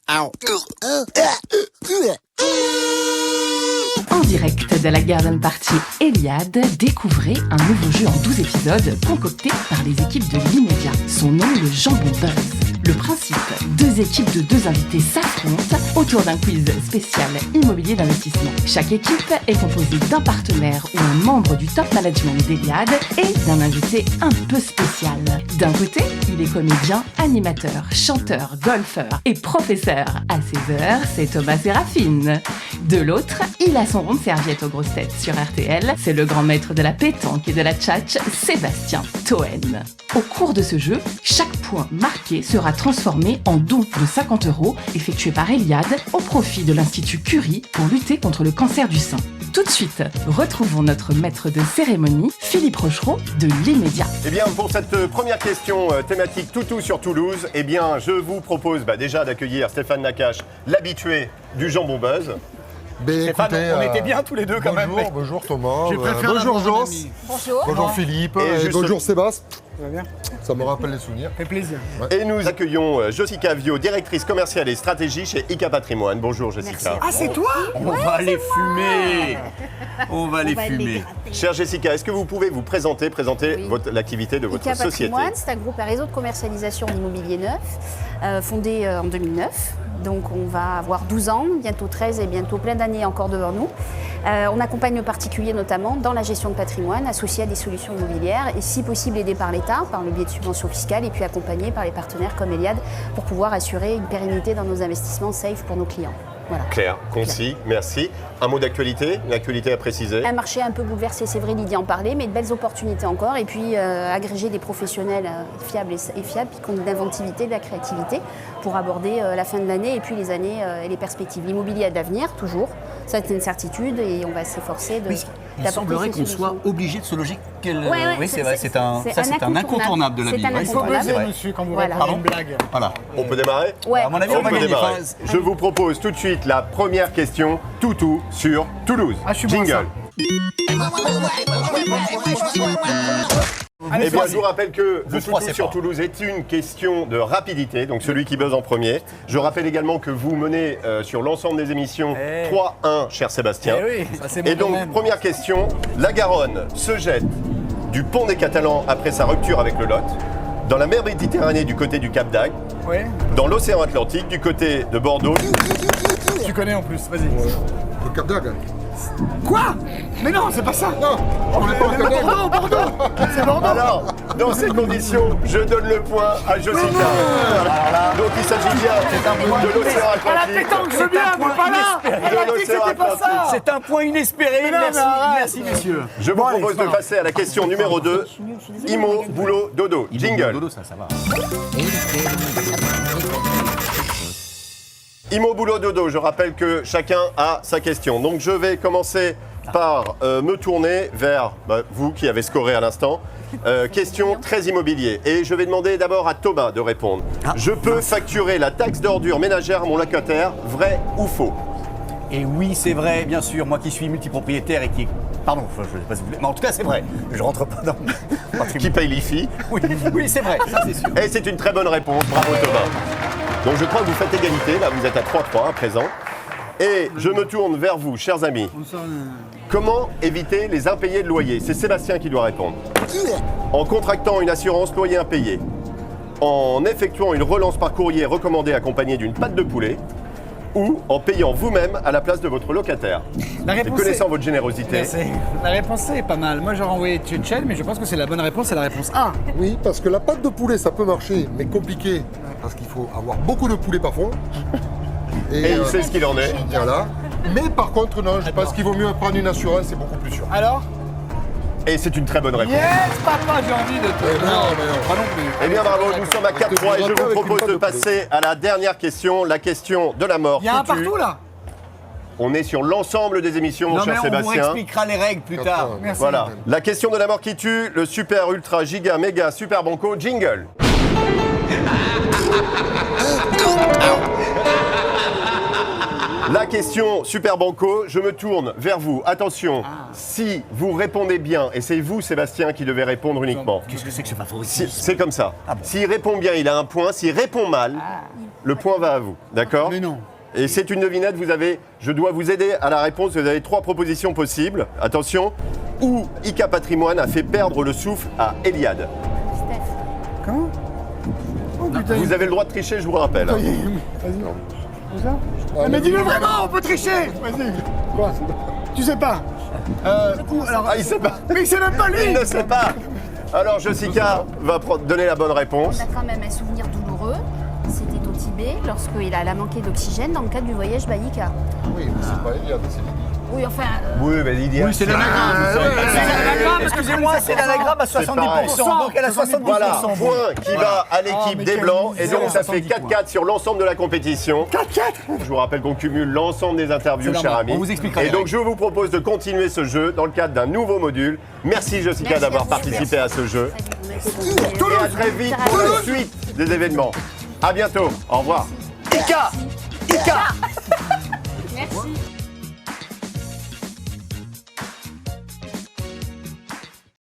En direct de la Garden Party Eliade, découvrez un nouveau jeu en 12 épisodes concocté par les équipes de l'Immédiat. Son nom, le Jambon Buzz. Le principe, 2 équipes de 2 invités s'affrontent autour d'un quiz spécial immobilier d'investissement. Chaque équipe est composée d'un partenaire ou un membre du top management d'Eliade et d'un invité un peu spécial. D'un côté, il est comédien, animateur, chanteur, golfeur et professeur. À ses heures, c'est Thomas Sérafine. De l'autre, il a son rond de serviette aux grosses têtes sur RTL. C'est le grand maître de la pétanque et de la tchatch, Sébastien Toen. Au cours de ce jeu, chaque point marqué sera transformé en don de 50 € effectué par Eliade au profit de l'Institut Curie pour lutter contre le cancer du sein. Tout de suite, retrouvons notre maître de cérémonie, Philippe Rochereau de l'Immédiat. Eh bien, pour cette première question thématique Toutou sur Toulouse, eh bien, je vous propose déjà d'accueillir Stéphane Nakache, l'habitué du Jambon Buzz. Stéphane, écoutez, on était bien tous les deux quand même. Bonjour Thomas, bonjour Jos, bonjour Philippe, bonjour Sébastien. Ça va bien ? Ça me rappelle les souvenirs. Ça fait plaisir. Ouais. Et nous accueillons Jessica Viau, directrice commerciale et stratégie chez ICA Patrimoine. Bonjour Jessica. Ah, c'est toi ? On va les fumer. On va les fumer. Chère Jessica, est-ce que vous pouvez vous présenter l'activité de votre ICA société ? Patrimoine, c'est un groupe, un réseau de commercialisation d'immobilier neuf, fondé en 2009. Donc on va avoir 12 ans, bientôt 13 et bientôt plein d'années encore devant nous. On accompagne le particulier notamment dans la gestion de patrimoine, associé à des solutions immobilières et si possible aidé par l'État, par le biais de subventions fiscales et puis accompagné par les partenaires comme Eliade pour pouvoir assurer une pérennité dans nos investissements safe pour nos clients. Voilà. Clair, concis, merci. Un mot d'actualité, une actualité à préciser. Un marché un peu bouleversé, c'est vrai, Lydie en parlait, mais de belles opportunités encore. Et puis agréger des professionnels fiables qui ont de l'inventivité, de la créativité pour aborder la fin de l'année et puis les années et les perspectives. L'immobilier a de l'avenir, toujours. Ça, c'est une certitude et on va s'efforcer de. Il semblerait qu'on soit obligé de se loger. Oui, c'est vrai, c'est un incontournable de la vie. Il faut buzzer, monsieur, quand vous répondez une blague. Voilà. On peut démarrer ? Ouais. À mon avis, On on va peut gagner. démarrer. Je vous propose tout de suite la première question, Toutou sur Toulouse. Ah, je suis bon à Jingle. Eh bien, je vous rappelle que le trois, Toutou c'est sur fort. Toulouse est une question de rapidité, donc celui qui buzz en premier. Je rappelle également que vous menez sur l'ensemble des émissions 3-1, cher Sébastien. Eh oui, ça c'est bon Et donc, quand même. première question, la Garonne se jette du pont des Catalans après sa rupture avec le Lot, dans la mer Méditerranée du côté du Cap d'Agde, Ouais, dans l'océan Atlantique du côté de Bordeaux. tu connais en plus, vas-y. Le Cap d'Agde. Quoi ? Mais non, c'est pas ça. Non, on n'est pas au Cap d'Agde. Bordeaux. C'est Bordeaux. Alors, dans ces conditions, je donne le point à Jessica. Donc il s'agit bien de l'océan À la Atlantique. pétanque, je veux bien, mais pas là. Elle a dit que c'était pas ça. C'est un point inespéré. Mais non, Merci, mais arrête. merci messieurs. Je vous propose de passer à la question numéro 2. Imo, boulot, dodo. Jingle. Dodo, ça va. Imo, boulot, dodo. Je rappelle que chacun a sa question. Donc je vais commencer par me tourner vers vous qui avez scoré à l'instant. Question très immobilier. Et je vais demander d'abord à Thomas de répondre. Je peux facturer la taxe d'ordure ménagère à mon locataire, vrai ou faux ? Et oui, c'est vrai, bien sûr. Moi qui suis multipropriétaire et qui... Pardon, je ne sais pas si vous voulez... Mais en tout cas, c'est vrai. Je rentre pas dans... Qui paye l'IFI ? Oui, c'est vrai, ça c'est sûr. Et c'est une très bonne réponse. Bravo Thomas. Donc je crois que vous faites égalité. Là, vous êtes à 3-3 à présent. Et je me tourne vers vous, chers amis. Comment éviter les impayés de loyer ? C'est Sébastien qui doit répondre. En contractant une assurance loyer impayé, en effectuant une relance par courrier recommandée accompagnée d'une pâte de poulet, ou en payant vous-même à la place de votre locataire. La Et réponse connaissant est... votre générosité. La réponse est pas mal. Moi j'aurais envoyé Tchétchène, mais je pense que c'est la bonne réponse, c'est la réponse A. Oui, parce que la pâte de poulet, ça peut marcher, mais compliqué, parce qu'il faut avoir beaucoup de poulet par fond. Et il sait ce qu'il en est. Voilà. Mais par contre, non, je pense qu'il vaut mieux prendre une assurance, c'est beaucoup plus sûr. Alors ? Et c'est une très bonne réponse. Yes, papa, j'ai envie de te... Non, pas non plus. Eh bien bravo, nous sommes à 4-3 et je vous propose de passer à la dernière question, la question de la mort. Il y a un foutue. partout là. On est sur l'ensemble des émissions, mon Non, mais cher on vous Sébastien. expliquera les règles plus tard. Merci. Voilà, la question de la mort qui tue, le super ultra giga méga super banco jingle. La question Super Banco, je me tourne vers vous. Attention, si vous répondez bien, et c'est vous Sébastien qui devez répondre uniquement. Qu'est-ce que c'est que ce favoritisme ? C'est comme ça. S'il répond bien, il a un point. S'il répond mal, le point va à vous, d'accord? Mais non. Et c'est une devinette, je dois vous aider à la réponse, vous avez 3 propositions possibles. Attention, où IK Patrimoine a fait perdre le souffle à Eliade? Steph. Comment? Oh putain. Vous avez le droit de tricher, je vous le rappelle. Vas-y. Où ça? Mais dis-le vraiment, on peut tricher. Vas-y. Quoi? Tu sais pas. Alors, Ah, il sait pas. mais il sait même pas lui. Il ne sait pas. Alors Jessica va donner la bonne réponse. On a quand même un souvenir douloureux. C'était au Tibet, lorsqu'il a manqué d'oxygène dans le cadre du voyage Baïka. Oui, mais c'est pas Eliade, c'est Lydie. Oui, enfin. Oui, mais Lydia. Oui, c'est l'anagramme. Excusez-moi, c'est l'anagramme à 70%. Donc elle a 70%. Voilà, point qui va à l'équipe mais des quel Blancs. Et misère, donc ça fait 70 4-4 sur l'ensemble de la compétition. 4-4. Je vous rappelle qu'on cumule l'ensemble des interviews, C'est cher normal. ami. On vous expliquera, Et donc Eric. je vous propose de continuer ce jeu dans le cadre d'un nouveau module. Merci Jessica Merci d'avoir à vous. participé à ce jeu. Très Et à très vite pour la suite des événements. À bientôt. Au revoir. Ika.